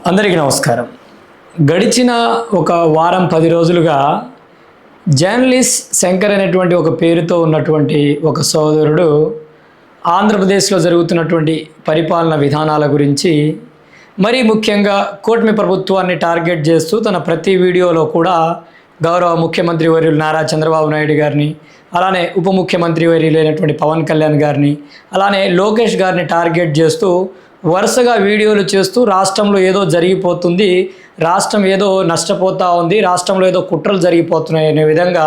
అందరికీ నమస్కారం. గడిచిన ఒక వారం 10 రోజులుగా జర్నలిస్ట్ శంకర్ అనేటువంటి ఒక పేరుతో ఉన్నటువంటి ఒక సోదరుడు ఆంధ్రప్రదేశ్లో జరుగుతున్నటువంటి పరిపాలన విధానాల గురించి మరీ ముఖ్యంగా కూటమి ప్రభుత్వాన్ని టార్గెట్ చేస్తూ తన ప్రతి వీడియోలో కూడా గౌరవ ముఖ్యమంత్రి వర్యులు నారా చంద్రబాబు నాయుడు గారిని, అలానే ఉప ముఖ్యమంత్రి వర్యులైనటువంటి పవన్ కళ్యాణ్ గారిని, అలానే లోకేష్ గారిని టార్గెట్ చేస్తూ వరుసగా వీడియోలు చేస్తూ రాష్ట్రంలో ఏదో జరిగిపోతుంది, రాష్ట్రం ఏదో నష్టపోతూ ఉంది, రాష్ట్రంలో ఏదో కుట్రలు జరిగిపోతున్నాయి అనే విధంగా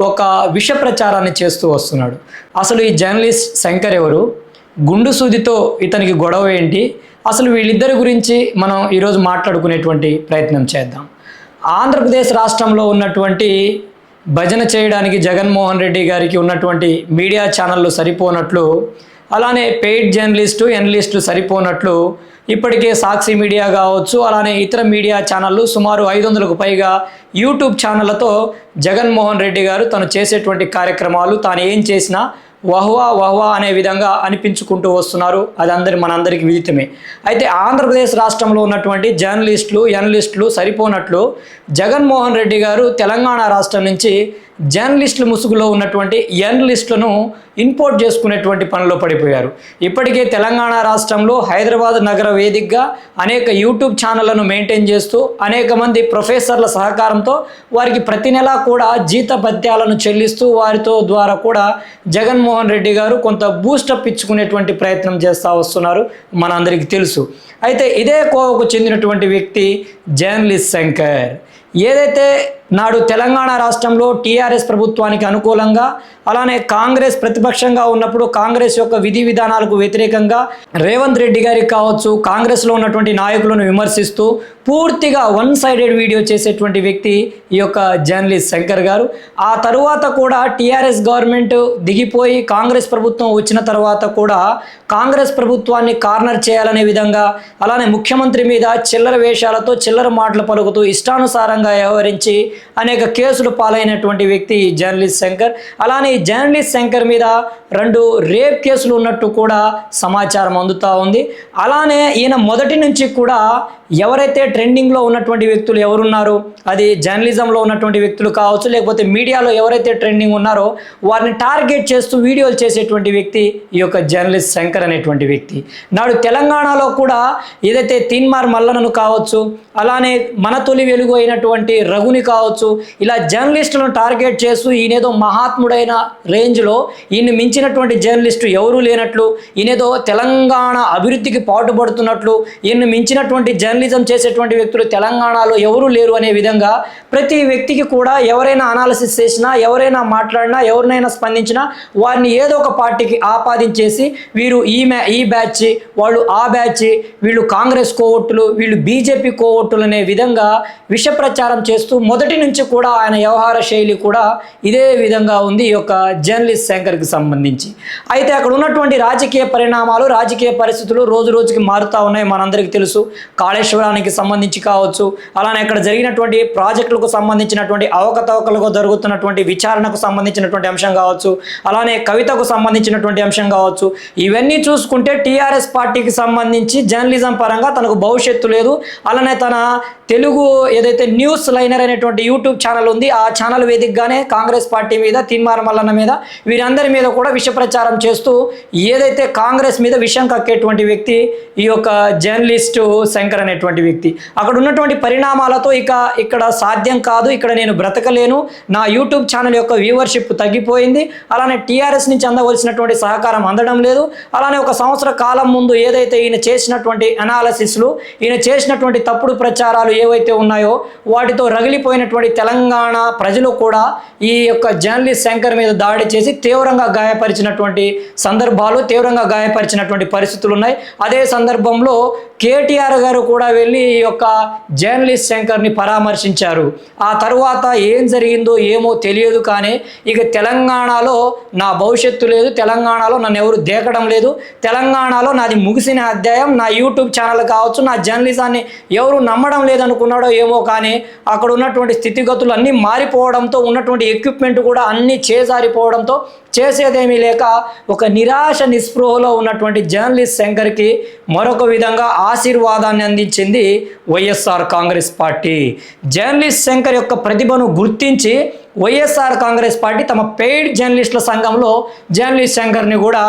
ఒక విష ప్రచారాన్ని చేస్తూ వస్తున్నాడు. అసలు ఈ జర్నలిస్ట్ శంకర్ ఎవరు? గుండు సూదితో ఇతనికి గొడవ ఏంటి? అసలు వీళ్ళిద్దరి గురించి మనం ఈరోజు మాట్లాడుకునేటువంటి ప్రయత్నం చేద్దాం. ఆంధ్రప్రదేశ్ రాష్ట్రంలో ఉన్నటువంటి భజన చేయడానికి జగన్మోహన్ రెడ్డి గారికి ఉన్నటువంటి మీడియా ఛానళ్ళు సరిపోనట్లు, అలానే పెయిడ్ జర్నలిస్టు ఎనలిస్టు సరిపోనట్లు ఇప్పటికే సాక్షి మీడియా కావచ్చు, అలానే ఇతర మీడియా ఛానళ్ళు సుమారు 500కు పైగా యూట్యూబ్ ఛానళ్లతో జగన్మోహన్ రెడ్డి గారు తను చేసేటువంటి కార్యక్రమాలు, తాను ఏం చేసినా వహ్వా అనే విధంగా అనిపించుకుంటూ వస్తున్నారు. అది మనందరికీ విదితమే. అయితే ఆంధ్రప్రదేశ్ రాష్ట్రంలో ఉన్నటువంటి జర్నలిస్టులు ఎనలిస్టులు సరిపోనట్లు జగన్మోహన్ రెడ్డి గారు తెలంగాణ రాష్ట్రం నుంచి జర్నలిస్టుల ముసుగులో ఉన్నటువంటి ఎనలిస్టులను ఇంపోర్ట్ చేసుకునేటువంటి పనిలో పడిపోయారు. ఇప్పటికే తెలంగాణ రాష్ట్రంలో హైదరాబాద్ నగర వేదికగా అనేక యూట్యూబ్ ఛానళ్లను మెయింటైన్ చేస్తూ అనేక మంది ప్రొఫెసర్ల సహకారంతో వారికి ప్రతి నెలా కూడా జీతభత్యాలను చెల్లిస్తూ వారితో ద్వారా కూడా జగన్మోహన్ రెడ్డి గారు కొంత బూస్టప్ ఇచ్చుకునేటువంటి ప్రయత్నం చేస్తూ వస్తున్నారు, మనందరికీ తెలుసు. అయితే ఇదే కోవకు చెందినటువంటి వ్యక్తి జర్నలిస్ట్ శంకర్. ఏదైతే నాడు తెలంగాణ రాష్ట్రంలో టీఆర్ఎస్ ప్రభుత్వానికి అనుకూలంగా, అలానే కాంగ్రెస్ ప్రతిపక్షంగా ఉన్నప్పుడు కాంగ్రెస్ యొక్క విధి విధానాలకు వ్యతిరేకంగా రేవంత్ రెడ్డి గారికి కావచ్చు, కాంగ్రెస్లో ఉన్నటువంటి నాయకులను విమర్శిస్తూ పూర్తిగా వన్ సైడెడ్ వీడియో చేసేటువంటి వ్యక్తి ఈ యొక్క జర్నలిస్ట్ శంకర్ గారు. ఆ తరువాత కూడా టీఆర్ఎస్ గవర్నమెంట్ దిగిపోయి కాంగ్రెస్ ప్రభుత్వం వచ్చిన తర్వాత కూడా కాంగ్రెస్ ప్రభుత్వాన్ని కార్నర్ చేయాలనే విధంగా, అలానే ముఖ్యమంత్రి మీద చిల్లర వేషాలతో చిల్లర మాటలు పలుకుతూ ఇష్టానుసారంగా వ్యవహరించి అనేక కేసులు పాలైనటువంటి వ్యక్తి జర్నలిస్ట్ శంకర్. అలానే ఈ జర్నలిస్ట్ శంకర్ మీద 2 రేప్ కేసులు ఉన్నట్టు కూడా సమాచారం అందుతూ ఉంది. అలానే ఈయన మొదటి నుంచి కూడా ఎవరైతే ట్రెండింగ్లో ఉన్నటువంటి వ్యక్తులు ఎవరున్నారో, అది జర్నలిజంలో ఉన్నటువంటి వ్యక్తులు కావచ్చు, లేకపోతే మీడియాలో ఎవరైతే ట్రెండింగ్ ఉన్నారో వారిని టార్గెట్ చేస్తూ వీడియోలు చేసేటువంటి వ్యక్తి ఈ యొక్క జర్నలిస్ట్ శంకర్ అనేటువంటి వ్యక్తి. నాడు తెలంగాణలో కూడా ఏదైతే తీన్మార్ మల్లనను కావచ్చు, అలానే మన తొలి వెలుగు అయినటువంటి రఘుని కావచ్చు, ఇలా జర్నలిస్టులను టార్గెట్ చేస్తూ ఈయనేదో మహాత్ముడైన రేంజ్లో ఈయన మించినటువంటి జర్నలిస్టు ఎవరూ లేనట్లు, ఈయనేదో తెలంగాణ అభివృద్ధికి పాటుపడుతున్నట్లు, ఈయన మించినటువంటి జర్నలిజం చేసేటువంటి వ్యక్తులు తెలంగాణలో ఎవరూ లేరు అనే విధంగా ప్రతి వ్యక్తికి కూడా ఎవరైనా అనాలిసిస్ చేసినా, ఎవరైనా మాట్లాడినా, ఎవరినైనా స్పందించినా వారిని ఏదో ఒక పార్టీకి ఆపాదించేసి వీరు ఈ బ్యాచ్, వాళ్ళు ఆ బ్యాచ్, వీళ్ళు కాంగ్రెస్ కోవట్టులు, వీళ్ళు బీజేపీ కోవట్టులు అనే విధంగా విష ప్రచారం చేస్తూ మొదటి నుంచి కూడా ఆయన వ్యవహార శైలి కూడా ఇదే విధంగా ఉంది ఈ యొక్క జర్నలిస్ట్ శంకర్కి సంబంధించి. అయితే అక్కడ ఉన్నటువంటి రాజకీయ పరిణామాలు, రాజకీయ పరిస్థితులు రోజు రోజుకి మారుతూ ఉన్నాయి, మనందరికీ తెలుసు. కాళేశ్వరానికి సంబంధించి కావచ్చు, అలానే అక్కడ జరిగినటువంటి ప్రాజెక్టులకు సంబంధించినటువంటి అవకతవకలకు జరుగుతున్నటువంటి విచారణకు సంబంధించినటువంటి అంశం కావచ్చు, అలానే కవితకు సంబంధించినటువంటి అంశం కావచ్చు, ఇవన్నీ చూసుకుంటే టీఆర్ఎస్ పార్టీకి సంబంధించి జర్నలిజం పరంగా తనకు భవిష్యత్తు లేదు. అలానే తన తెలుగు ఏదైతే న్యూస్ లైనర్ అనేటువంటి యూట్యూబ్ ఛానల్ ఉంది, ఆ ఛానల్ వేదికగానే కాంగ్రెస్ పార్టీ మీద, తీన్మార్ మల్లన్న మీద, వీరందరి మీద కూడా విష ప్రచారం చేస్తూ ఏదైతే కాంగ్రెస్ మీద విషం కక్కేటువంటి వ్యక్తి ఈ యొక్క జర్నలిస్టు శంకర్ అనేటువంటి వ్యక్తి. అక్కడ ఉన్నటువంటి పరిణామాలతో ఇక్కడ సాధ్యం కాదు, ఇక్కడ నేను బ్రతకలేను, నా యూట్యూబ్ ఛానల్ యొక్క వ్యూవర్షిప్ తగ్గిపోయింది, అలానే టీఆర్ఎస్ నుంచి అందవలసినటువంటి సహకారం అందడం లేదు, అలానే 1 సంవత్సర కాలం ముందు ఏదైతే ఈయన చేసినటువంటి అనాలసిస్లు, ఈయన చేసినటువంటి తప్పుడు ప్రచారాలు ఏవైతే ఉన్నాయో వాటితో రగిలిపోయినటువంటి తెలంగాణ ప్రజలు కూడా ఈ యొక్క జర్నలిస్ట్ శంకర్ మీద దాడి చేసి తీవ్రంగా గాయపరిచినటువంటి సందర్భాలు, తీవ్రంగా గాయపరిచినటువంటి పరిస్థితులు ఉన్నాయి. అదే సందర్భంలో కేటీఆర్ గారు కూడా వెళ్ళి ఈ యొక్క జర్నలిస్ట్ శంకర్ని పరామర్శించారు. ఆ తరువాత ఏం జరిగిందో ఏమో తెలియదు, కానీ ఇక తెలంగాణలో నా భవిష్యత్తు లేదు, తెలంగాణలో నన్ను ఎవరు దేకడం లేదు, తెలంగాణలో నాది ముగిసిన అధ్యాయం, నా యూట్యూబ్ ఛానల్ కావచ్చు, నా జర్నలిజాన్ని ఎవరు నమ్మడం లేదనుకున్నాడో ఏమో, కానీ అక్కడ ఉన్నటువంటి స్థితిగతులు అన్నీ మారిపోవడంతో ఉన్నటువంటి ఎక్విప్మెంట్ కూడా అన్నీ చేజారిపోవడంతో చేసేదేమీ లేక ఒక నిరాశ నిస్పృహలో ఉన్నటువంటి జర్నలిస్ట్ శంకర్కి మరొక విధంగా ఆశీర్వాదాన్ని అందించింది వైఎస్ఆర్ కాంగ్రెస్ పార్టీ. జర్నలిస్ట్ శంకర్ యొక్క ప్రతిభను గుర్తించి వైఎస్ఆర్ కాంగ్రెస్ పార్టీ తమ పెయిడ్ జర్నలిస్టుల సంఘంలో జర్నలిస్ట్ శంకర్ని కూడా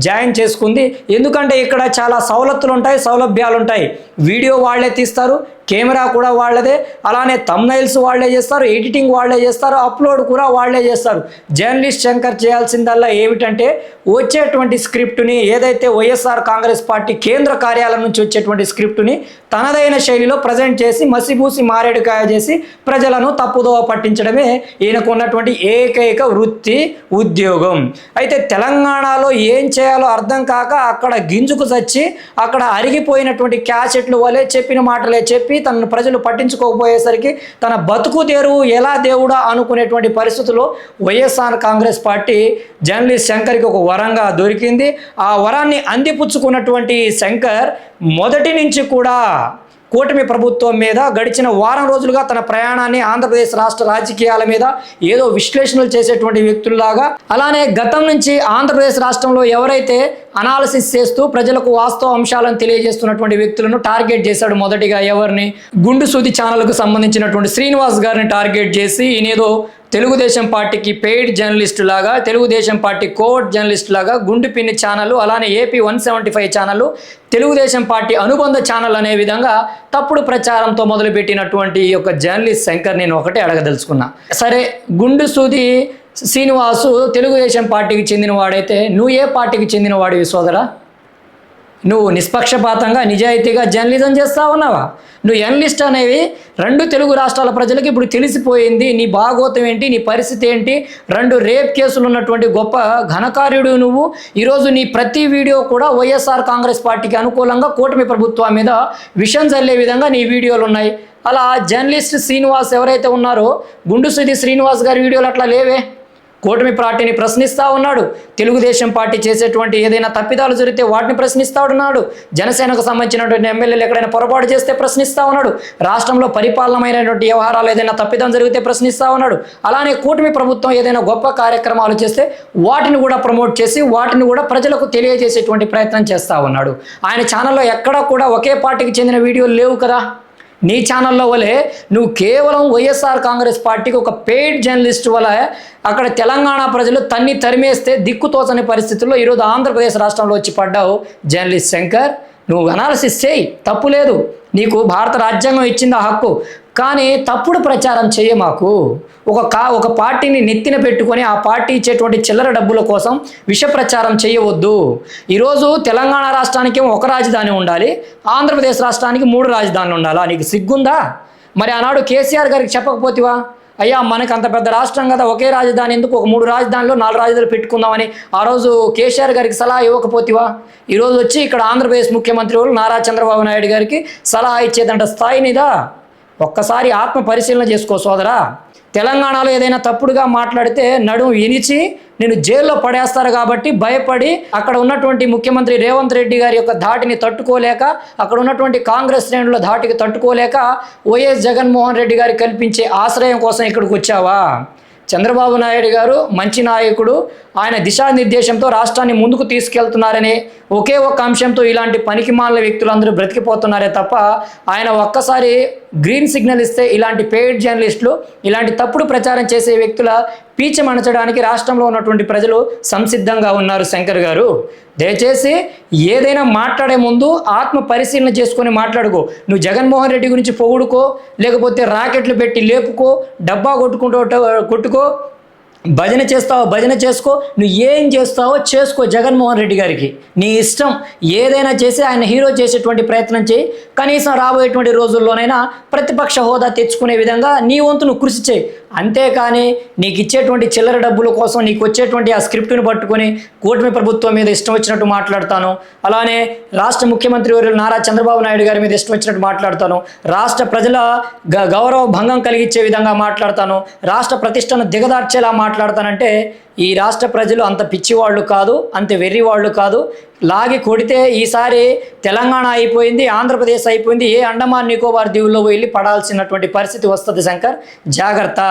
జాయిన్ చేసుకుంది. ఎందుకంటే ఇక్కడ చాలా సౌలతులు ఉంటాయి, సౌలభ్యాలు ఉంటాయి. వీడియో వాళ్ళే తీస్తారు, కెమెరా కూడా వాళ్ళదే, అలానే థంబ్నైల్స్ వాళ్ళే చేస్తారు, ఎడిటింగ్ వాళ్ళే చేస్తారు, అప్లోడ్ కూడా వాళ్ళే చేస్తారు. జర్నలిస్ట్ శంకర్ చేయాల్సిందల్లా ఏమిటంటే వచ్చేటువంటి స్క్రిప్టుని, ఏదైతే వైఎస్ఆర్ కాంగ్రెస్ పార్టీ కేంద్ర కార్యాలయం నుంచి వచ్చేటువంటి స్క్రిప్టుని తనదైన శైలిలో ప్రజెంట్ చేసి మసిబూసి మారేడుకాయ చేసి ప్రజలను తప్పుదోవ పట్టించడమే ఈయనకు ఉన్నటువంటి ఏకైక వృత్తి, ఉద్యోగం. అయితే తెలంగాణలో ఏం చేయాలో అర్థం కాక అక్కడ గింజుకు చచ్చి అక్కడ అరిగిపోయినటువంటి క్యాసెట్లు వలె చెప్పిన మాటలే చెప్పి తనను ప్రజలు పట్టించుకోకపోయేసరికి తన బతుకు తెరువు ఎలా దేవుడా అనుకునేటువంటి పరిస్థితుల్లో వైఎస్ఆర్ కాంగ్రెస్ పార్టీ జర్నలిస్ట్ శంకర్కి ఒక వరంగా దొరికింది. ఆ వరాన్ని అందిపుచ్చుకున్నటువంటి శంకర్ మొదటి నుంచి కూడా కూటమి ప్రభుత్వం మీద గడిచిన వారం రోజులుగా తన ప్రయాణాన్ని ఆంధ్రప్రదేశ్ రాష్ట్ర రాజకీయాల మీద ఏదో విశ్లేషణలు చేసేటువంటి వ్యక్తుల్లాగా, అలానే గతం నుంచి ఆంధ్రప్రదేశ్ రాష్ట్రంలో ఎవరైతే అనాలిసిస్ చేస్తూ ప్రజలకు వాస్తవ అంశాలను తెలియజేస్తున్నటువంటి వ్యక్తులను టార్గెట్ చేశాడు. మొదటిగా ఎవరిని? గుండు సూది ఛానల్కు సంబంధించినటువంటి శ్రీనివాస్ గారిని టార్గెట్ చేసి ఈయనేదో తెలుగుదేశం పార్టీకి పెయిడ్ జర్నలిస్టు లాగా, తెలుగుదేశం పార్టీ కోవర్ట్ జర్నలిస్టు లాగా గుండు పిన్ని ఛానల్, అలానే ఏపీ 175 ఛానల్, తెలుగుదేశం పార్టీ అనుబంధ ఛానల్ అనే విధంగా తప్పుడు ప్రచారంతో మొదలుపెట్టినటువంటి ఈ యొక్క జర్నలిస్ట్ శంకర్ నేను ఒకటే అడగదలుచుకున్నా. సరే, గుండు సూది శ్రీనివాసు తెలుగుదేశం పార్టీకి చెందిన వాడైతే నువ్వు ఏ పార్టీకి చెందిన వాడివి సోదరా? నువ్వు నిష్పక్షపాతంగా నిజాయితీగా జర్నలిజం చేస్తా ఉన్నావా? నువ్వు జర్నలిస్ట్ అనేవి రెండు తెలుగు రాష్ట్రాల ప్రజలకు ఇప్పుడు తెలిసిపోయింది. నీ భాగోతం ఏంటి, నీ పరిస్థితి ఏంటి? 2 రేప్ కేసులు ఉన్నటువంటి గొప్ప ఘనకార్యుడు నువ్వు. ఈరోజు నీ ప్రతి వీడియో కూడా వైఎస్ఆర్ కాంగ్రెస్ పార్టీకి అనుకూలంగా కూటమి ప్రభుత్వం మీద విషం చల్లే విధంగా నీ వీడియోలు ఉన్నాయి. అలా జర్నలిస్ట్ శ్రీనివాస్ ఎవరైతే ఉన్నారో, గుండు సుధి శ్రీనివాస్ గారి వీడియోలు అట్లా లేవే. కూటమి పార్టీని ప్రశ్నిస్తూ ఉన్నాడు. తెలుగుదేశం పార్టీ చేసేటువంటి ఏదైనా తప్పిదాలు జరిగితే వాటిని ప్రశ్నిస్తూ ఉన్నాడు. జనసేనకు సంబంధించినటువంటి ఎమ్మెల్యేలు ఎక్కడైనా పొరపాటు చేస్తే ప్రశ్నిస్తూ ఉన్నాడు. రాష్ట్రంలో పరిపాలనమైనటువంటి వ్యవహారాలు ఏదైనా తప్పిదం జరిగితే ప్రశ్నిస్తూ ఉన్నాడు. అలానే కూటమి ప్రభుత్వం ఏదైనా గొప్ప కార్యక్రమాలు చేస్తే వాటిని కూడా ప్రమోట్ చేసి వాటిని కూడా ప్రజలకు తెలియజేసేటువంటి ప్రయత్నం చేస్తూ ఉన్నాడు. ఆయన ఛానల్లో ఎక్కడా కూడా ఒకే పార్టీకి చెందిన వీడియోలు లేవు కదా. నీ ఛానల్లో వలె నువ్వు కేవలం వైఎస్ఆర్ కాంగ్రెస్ పార్టీకి ఒక పెయిడ్ జర్నలిస్ట్ వల్ల అక్కడ తెలంగాణ ప్రజలు తరిమేస్తే దిక్కుతోచని పరిస్థితుల్లో ఈరోజు ఆంధ్రప్రదేశ్ రాష్ట్రంలో వచ్చి పడ్డావు జర్నలిస్ట్ శంకర్. నువ్వు అనాలిసిస్ చేయి, తప్పు లేదు. నీకు భారత రాజ్యాంగం ఇచ్చింది ఆ హక్కు. కానీ తప్పుడు ప్రచారం చేయ మాకు. ఒక పార్టీని నెత్తిన పెట్టుకొని ఆ పార్టీ ఇచ్చేటువంటి చిల్లర డబ్బుల కోసం విష ప్రచారం చేయవద్దు. ఈరోజు తెలంగాణ రాష్ట్రానికి ఒక రాజధాని ఉండాలి, ఆంధ్రప్రదేశ్ రాష్ట్రానికి 3 రాజధానులు ఉండాలా? నీకు సిగ్గుందా? మరి ఆనాడు కేసీఆర్ గారికి చెప్పకపోతివా? అయ్యా, మనకు అంత పెద్ద రాష్ట్రం కదా, ఒకే రాజధాని ఎందుకు, ఒక 3 రాజధానులు 4 రాజధానులు పెట్టుకుందామని ఆ రోజు కేసీఆర్ గారికి సలహా ఇవ్వకపోతివా? ఈరోజు వచ్చి ఇక్కడ ఆంధ్రప్రదేశ్ ముఖ్యమంత్రి వాళ్ళు నారా చంద్రబాబు నాయుడు గారికి సలహా ఇచ్చేదంట స్థాయి నీదా? ఒక్కసారి ఆత్మ పరిశీలన చేసుకో సోదరా. తెలంగాణలో ఏదైనా తప్పుడుగా మాట్లాడితే నడుము వినిచి నేను జైల్లో పడేస్తారు కాబట్టి భయపడి అక్కడ ఉన్నటువంటి ముఖ్యమంత్రి రేవంత్ రెడ్డి గారి యొక్క ధాటిని తట్టుకోలేక, అక్కడ ఉన్నటువంటి కాంగ్రెస్ శ్రేణుల ధాటికి తట్టుకోలేక వైఎస్ జగన్మోహన్ రెడ్డి గారు కల్పించే ఆశ్రయం కోసం ఇక్కడికి వచ్చావా? చంద్రబాబు నాయుడు గారు మంచి నాయకుడు, ఆయన దిశానిర్దేశంతో రాష్ట్రాన్ని ముందుకు తీసుకెళ్తున్నారనే ఒకే ఒక్క అంశంతో ఇలాంటి పనికిమాలిన వ్యక్తులందరూ బ్రతికిపోతున్నారే తప్ప ఆయన ఒక్కసారి గ్రీన్ సిగ్నల్ ఇస్తే ఇలాంటి పెయిడ్ జర్నలిస్టులు, ఇలాంటి తప్పుడు ప్రచారం చేసే వ్యక్తుల పీచమణచడానికి రాష్ట్రంలో ఉన్నటువంటి ప్రజలు సంసిద్ధంగా ఉన్నారు. శంకర్ గారు, దయచేసి ఏదైనా మాట్లాడే ముందు ఆత్మ పరిశీలన చేసుకొని మాట్లాడుకో. నువ్వు జగన్మోహన్ రెడ్డి గురించి పొగుడుకో, లేకపోతే రాకెట్లు పెట్టి లేపుకో, డబ్బా కొట్టుకో, భజన చేస్తావో భజన చేసుకో, నువ్వు ఏం చేస్తావో చేసుకో. జగన్మోహన్ రెడ్డి గారికి నీ ఇష్టం, ఏదైనా చేసి ఆయన హీరో చేసేటువంటి ప్రయత్నం చేయి. కనీసం రాబోయేటువంటి రోజుల్లోనైనా ప్రతిపక్ష హోదా తెచ్చుకునే విధంగా నీ వంతు నువ్వు కృషి చేయి. అంతేకాని నీకు ఇచ్చేటువంటి చిల్లర డబ్బుల కోసం నీకు వచ్చేటువంటి ఆ స్క్రిప్ట్ని పట్టుకొని కూటమి ప్రభుత్వం మీద ఇష్టం వచ్చినట్టు మాట్లాడతాను, అలానే రాష్ట్ర ముఖ్యమంత్రి వర్యులు నారా చంద్రబాబు నాయుడు గారి మీద ఇష్టం వచ్చినట్టు మాట్లాడతాను, రాష్ట్ర ప్రజల గౌరవ భంగం కలిగించే విధంగా మాట్లాడతాను, రాష్ట్ర ప్రతిష్టను దిగదార్చేలా మాట్లాడతానంటే ఈ రాష్ట్ర ప్రజలు అంత పిచ్చివాళ్ళు కాదు, అంత వెర్రివాళ్ళు కాదు. లాగి కొడితే ఈసారి తెలంగాణ అయిపోయింది, ఆంధ్రప్రదేశ్ అయిపోయింది, ఏ అండమాన్ నికోబార్ దీవుల్లో వెళ్ళి పడాల్సినటువంటి పరిస్థితి వస్తుంది శంకర్, జాగ్రత్త.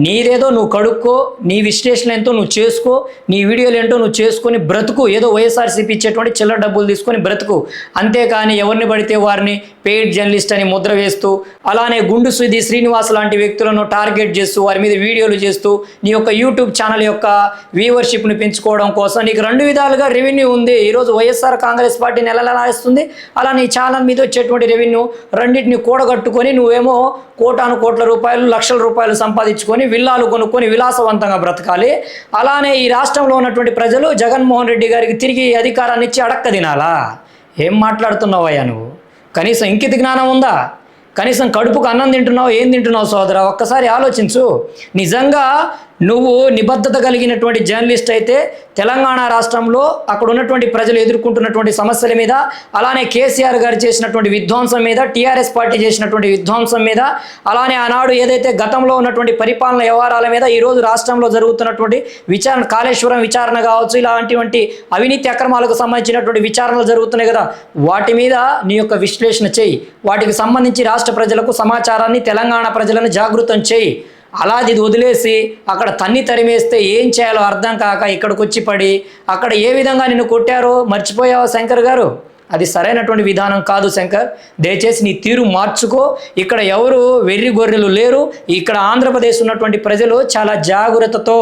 నీదేదో నువ్వు కడుక్కో, నీ విశ్లేషణ ఏంటో నువ్వు చేసుకో, నీ వీడియోలు ఏంటో నువ్వు చేసుకొని బ్రతుకు, ఏదో వైఎస్ఆర్సీపీ ఇచ్చేటువంటి చిల్లర డబ్బులు తీసుకొని బ్రతుకు. అంతేకాని ఎవరిని పడితే వారిని పెయిడ్ జర్నలిస్ట్ అని ముద్ర వేస్తూ, అలానే గుండు సుధీ శ్రీనివాస్ లాంటి వ్యక్తులను టార్గెట్ చేస్తూ వారి మీద వీడియోలు చేస్తూ నీ యొక్క యూట్యూబ్ ఛానల్ యొక్క వ్యూవర్షిప్ని పెంచుకోవడం కోసం నీకు 2 విధాలుగా రెవెన్యూ ఉంది. ఈరోజు వైఎస్ఆర్ కాంగ్రెస్ పార్టీ నెలలా ఇస్తుంది, అలా నీ ఛానల్ మీద వచ్చేటువంటి రెవెన్యూ రెండింటిని కూడగట్టుకొని నువ్వేమో కోట్ల రూపాయలు, లక్షల రూపాయలు సంపాదించుకొని విల్లాలు కొనుక్కొని విలాసవంతంగా బ్రతకాలి. అలానే ఈ రాష్ట్రంలో ఉన్నటువంటి ప్రజలు జగన్మోహన్ రెడ్డి గారికి తిరిగి అధికారాన్ని ఇచ్చి అడక్క తినాలా? ఏం మాట్లాడుతున్నావయ్యా నువ్వు? కనీసం ఇంకిత జ్ఞానం ఉందా? కనీసం కడుపుకు అన్నం తింటున్నావు, ఏం తింటున్నావు సోదరా? ఒక్కసారి ఆలోచించు. నిజంగా నువ్వు నిబద్ధత కలిగినటువంటి జర్నలిస్ట్ అయితే తెలంగాణ రాష్ట్రంలో అక్కడ ఉన్నటువంటి ప్రజలు ఎదుర్కొంటున్నటువంటి సమస్యల మీద, అలానే కేసీఆర్ గారు చేసినటువంటి విధ్వంసం మీద, టీఆర్ఎస్ పార్టీ చేసినటువంటి విధ్వంసం మీద, అలానే ఆనాడు ఏదైతే గతంలో ఉన్నటువంటి పరిపాలన వ్యవహారాల మీద, ఈరోజు రాష్ట్రంలో జరుగుతున్నటువంటి విచారణ, కాళేశ్వరం విచారణ కావచ్చు, ఇలాంటివంటి అవినీతి అక్రమాలకు సంబంధించినటువంటి విచారణలు జరుగుతున్నాయి కదా, వాటి మీద నీ యొక్క విశ్లేషణ చేయి. వాటికి సంబంధించి రాష్ట్ర ప్రజలకు సమాచారాన్ని, తెలంగాణ ప్రజలను జాగృతం చేయి. అలాది వదిలేసి అక్కడ తన్ని తరిమేస్తే ఏం చేయాలో అర్థం కాక ఇక్కడికి వచ్చి పడి అక్కడ ఏ విధంగా నిన్ను కొట్టారో మర్చిపోయావా శంకర్ గారు? అది సరైనటువంటి విధానం కాదు శంకర్. దయచేసి నీ తీరు మార్చుకో. ఇక్కడ ఎవరు వెర్రి గొర్రెలు లేరు. ఇక్కడ ఆంధ్రప్రదేశ్ ఉన్నటువంటి ప్రజలు చాలా జాగ్రత్తతో,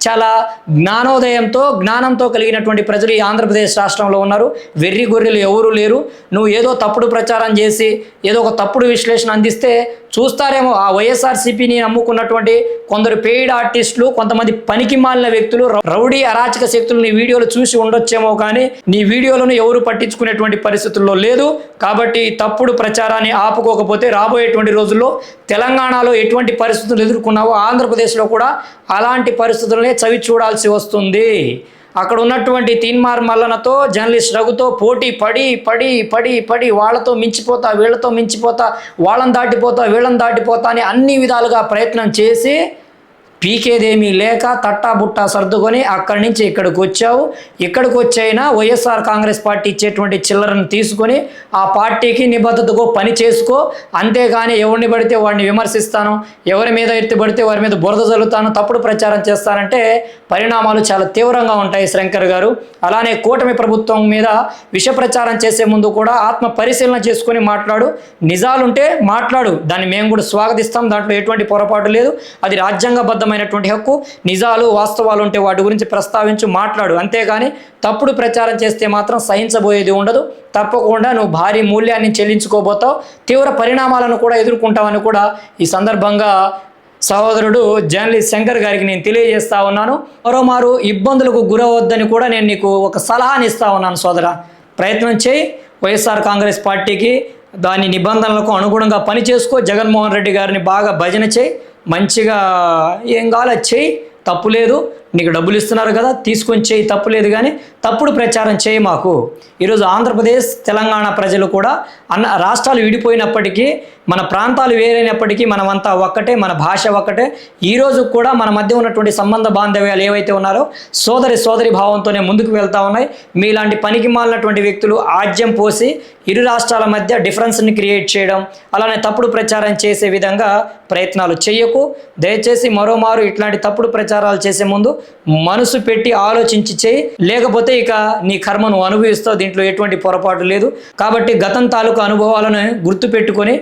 చాలా జ్ఞానోదయంతో, జ్ఞానంతో కలిగినటువంటి ప్రజలు ఈ ఆంధ్రప్రదేశ్ రాష్ట్రంలో ఉన్నారు. వెర్రి గొర్రెలు ఎవరు లేరు. నువ్వు ఏదో తప్పుడు ప్రచారం చేసి ఏదో ఒక తప్పుడు విశ్లేషణ అందిస్తే చూస్తారేమో ఆ వైఎస్ఆర్సీపీని నమ్ముకున్నటువంటి కొందరు పెయిడ్ ఆర్టిస్టులు, కొంతమంది పనికి మాలిన వ్యక్తులు, రౌడీ అరాచక శక్తులు నీ వీడియోలు చూసి ఉండొచ్చేమో, కానీ నీ వీడియోలను ఎవరు పట్టించుకునేటువంటి పరిస్థితుల్లో లేదు. కాబట్టి తప్పుడు ప్రచారాన్ని ఆపుకోకపోతే రాబోయేటువంటి రోజుల్లో తెలంగాణలో ఎటువంటి పరిస్థితులు ఎదుర్కొన్నావో ఆంధ్రప్రదేశ్లో కూడా అలాంటి పరిస్థితులనే చవి చూడాల్సి వస్తుంది. అక్కడ ఉన్నటువంటి తీన్మార్ మల్లనతో, జర్నలిస్ట్ రఘుతో పోటీ పడి పడి పడి పడి వాళ్ళతో మించిపోతా, వీళ్ళతో మించిపోతా, వాళ్ళని దాటిపోతా, వీళ్ళని దాటిపోతా అని అన్ని విధాలుగా ప్రయత్నం చేసి పీకేదేమీ లేక తట్టాబుట్టా సర్దుకొని అక్కడి నుంచి ఇక్కడికి వచ్చావు. ఇక్కడికి వచ్చైనా వైఎస్ఆర్ కాంగ్రెస్ పార్టీ ఇచ్చేటువంటి చిల్లరను తీసుకొని ఆ పార్టీకి నిబద్ధతకు పని చేసుకో. అంతేగాని ఎవరిని పడితే వాడిని విమర్శిస్తాను, ఎవరి మీద ఎత్తిపడితే వారి మీద బురద జల్లుతాను, తప్పుడు ప్రచారం చేస్తానంటే పరిణామాలు చాలా తీవ్రంగా ఉంటాయి శంకర్ గారు. అలానే కూటమి ప్రభుత్వం మీద విష ప్రచారం చేసే ముందు కూడా ఆత్మ పరిశీలన చేసుకొని మాట్లాడు. నిజాలుంటే మాట్లాడు, దాన్ని మేము కూడా స్వాగతిస్తాం. దాంట్లో ఎటువంటి పొరపాటు లేదు. అది రాజ్యాంగబద్ధ మైనటువంటి హక్కు. నిజాలు వాస్తవాలు ఉంటే వాటి గురించి ప్రస్తావించు, మాట్లాడు. అంతేగాని తప్పుడు ప్రచారం చేస్తే మాత్రం సహించబోయేది ఉండదు. తప్పకుండా నువ్వు భారీ మూల్యాన్ని చెల్లించుకోబోతావు, తీవ్ర పరిణామాలను కూడా ఎదుర్కొంటావని కూడా ఈ సందర్భంగా సహోదరుడు జర్నలిస్ట్ శంకర్ గారికి నేను తెలియజేస్తా ఉన్నాను. మరోమారు ఇబ్బందులకు గురవద్దని కూడా నేను నీకు ఒక సలహాని ఇస్తా ఉన్నాను సోదరా. ప్రయత్నం చేయి, వైఎస్ఆర్ కాంగ్రెస్ పార్టీకి దాని నిబంధనలకు అనుగుణంగా పని చేసుకో. జగన్మోహన్ రెడ్డి గారిని బాగా భజన చేయి, మంచిగా ఏం కావాలో చేయి, తప్పు లేదు. నీకు డబ్బులు ఇస్తున్నారు కదా, తీసుకొని చేయి, తప్పు లేదు. కానీ తప్పుడు ప్రచారం చేయి మాకు. ఈరోజు ఆంధ్రప్రదేశ్, తెలంగాణ ప్రజలు కూడా రాష్ట్రాలు విడిపోయినప్పటికీ, మన ప్రాంతాలు వేరైనప్పటికీ మనమంతా ఒక్కటే, మన భాష ఒక్కటే. ఈరోజు కూడా మన మధ్య ఉన్నటువంటి సంబంధ బాంధవ్యాలు ఏవైతే ఉన్నారో సోదరి భావంతోనే ముందుకు వెళ్తూ ఉన్నాయి. మీలాంటి పనికి మాలినటువంటి వ్యక్తులు ఆజ్యం పోసి ఇరు రాష్ట్రాల మధ్య డిఫరెన్స్ని క్రియేట్ చేయడం, అలానే తప్పుడు ప్రచారం చేసే విధంగా ప్రయత్నాలు చేయకు. దయచేసి మరోమారు ఇట్లాంటి తప్పుడు ప్రచారాలు చేసే ముందు మనసు పెట్టి ఆలోచించి చేయి. లేకపోతే ఇక నీ కర్మ నువ్వు అనుభవిస్తావు. దీంట్లో ఎటువంటి పొరపాటు లేదు. కాబట్టి గతం తాలూకు అనుభవాలను గుర్తుపెట్టుకొని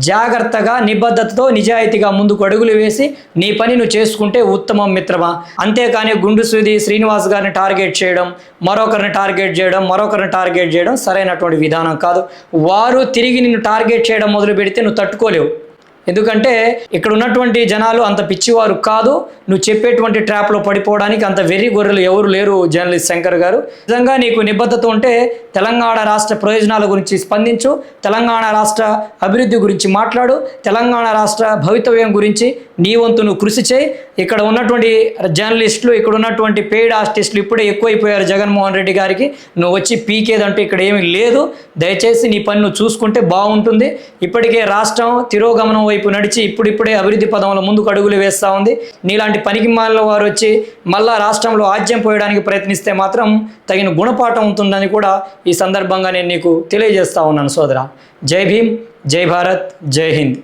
జాగ్రత్తగా, నిబద్ధతతో, నిజాయితీగా ముందుకు అడుగులు వేసి నీ పని నువ్వు చేసుకుంటే ఉత్తమం మిత్రమా. అంతేకాని గుండు సుధీ శ్రీనివాస్ గారిని టార్గెట్ చేయడం, మరొకరిని టార్గెట్ చేయడం సరైనటువంటి విధానం కాదు. వారు తిరిగి నిన్ను టార్గెట్ చేయడం మొదలు పెడితే నువ్వు తట్టుకోలేవు. ఎందుకంటే ఇక్కడ ఉన్నటువంటి జనాలు అంత పిచ్చివారు కాదు. నువ్వు చెప్పేటువంటి ట్రాప్లో పడిపోవడానికి అంత వెర్రి గొర్రెలు ఎవరు లేరు జర్నలిస్ట్ శంకర్ గారు. నిజంగా నీకు నిబద్ధత ఉంటే తెలంగాణ రాష్ట్ర ప్రయోజనాల గురించి స్పందించు, తెలంగాణ రాష్ట్ర అభివృద్ధి గురించి మాట్లాడు, తెలంగాణ రాష్ట్ర భవితవ్యం గురించి నీ వంతు నువ్వు కృషి చేయి. ఇక్కడ ఉన్నటువంటి జర్నలిస్టులు, ఇక్కడ ఉన్నటువంటి పెయిడ్ ఆర్టిస్టులు ఇప్పుడే ఎక్కువైపోయారు జగన్మోహన్ రెడ్డి గారికి. నువ్వు వచ్చి పీకేదంటూ ఇక్కడ ఏమీ లేదు. దయచేసి నీ పని నువ్వు చూసుకుంటే బాగుంటుంది. ఇప్పటికే రాష్ట్రం తిరోగమనం వైపు నడిచి ఇప్పుడిప్పుడే అభివృద్ధి పదంలో ముందుకు అడుగులు వేస్తూ ఉంది. నీలాంటి పనికిమాలిన వారు వచ్చి మళ్ళా రాష్ట్రంలో ఆజ్యం పోయడానికి ప్రయత్నిస్తే మాత్రం తగిన గుణపాఠం ఉంటుందని కూడా ఈ సందర్భంగా నేను నీకు తెలియజేస్తా ఉన్నాను సోదరా. జై భీమ్, జై భారత్, జై హింద్.